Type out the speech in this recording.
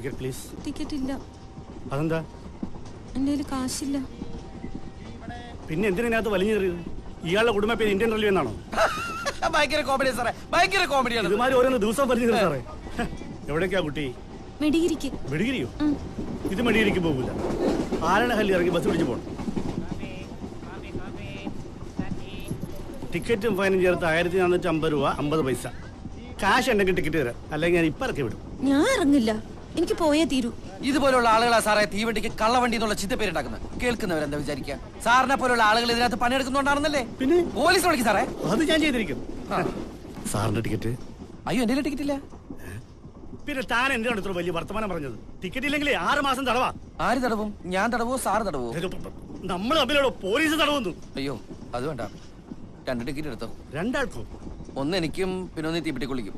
Ticket please. Ticket ഇല്ല. അതെന്താ? എൻ്റെ കയ്യിൽ കാശില്ല. പിന്നെ എന്തിനകത്ത് വലിഞ്ഞെറിയത്? ഇയാളുടെ കുടുംബ പേര് ഇന്ത്യൻ റെയിൽവേ എന്നാണോ? ഭയങ്കര കോമഡി സാറേ, ഭയങ്കര കോമഡിയാണ്. ഇതുമാതിരി ഓരോന്ന് ദിവസം വലിഞ്ഞു സാറേ. എവിടേക്കാ കുട്ടി? മെഡിഗിരിക്ക്. മെഡിഗിരിയോ? ഇത് മെഡിഗിരിക്ക് പോകില്ല. ആരണഹല്ലി ഇറങ്ങി ബസ് പിടിച്ച് പോകണം. ടിക്കറ്റും ഫൈനും ചേർത്ത് 1450 രൂപ 50 പൈസ. കാശ് ഉണ്ടെങ്കിൽ ടിക്കറ്റ് തരാം, അല്ലെങ്കിൽ ഞാൻ ഇപ്പം ഇറക്കി വിടും. ഞാൻ ഇറങ്ങില്ല, എനിക്ക് പോയേ തീരൂ. ഇതുപോലുള്ള ആളുകളാ സാറേ തീവണ്ടിക്ക് കള്ളവണ്ടി എന്നുള്ള ചിത്തപ്പേരുണ്ടാക്കുന്നത്. കേൾക്കുന്നവരെന്താ വിചാരിക്കുക? സാറിനെ പോലുള്ള ആളുകൾ ഇതിനകത്ത് പണിയെടുക്കുന്നുണ്ടാണെന്നല്ലേ? പിന്നെ പോലീസ് വിളിക്കും സാറേ. അത് ഞാൻ ചെയ്തിരിക്കും. സാറിന്റെ ടിക്കറ്റ്? അയ്യോ, എന്റെ ടിക്കറ്റ് ഇല്ല. പിന്നെ താൻ എന്തിനാണ് ഇത്ര വലിയ വർത്തമാനം പറഞ്ഞത്? ടിക്കറ്റ് ഇല്ലെങ്കിൽ 6 മാസം തടവാ. ആര് തടവും? ഞാൻ തടവോ സാറ് തടവോ? നമ്മൾ തമ്മിലോടോ പോലീസ് തടവുന്നു. അയ്യോ അത് വേണ്ട, 2 ടിക്കറ്റ് എടുത്തോ. 2 ആൾക്കോ? ഒന്ന് എനിക്കും പിന്നെ ഒന്ന് തീപ്പെട്ടി കുളിക്കും.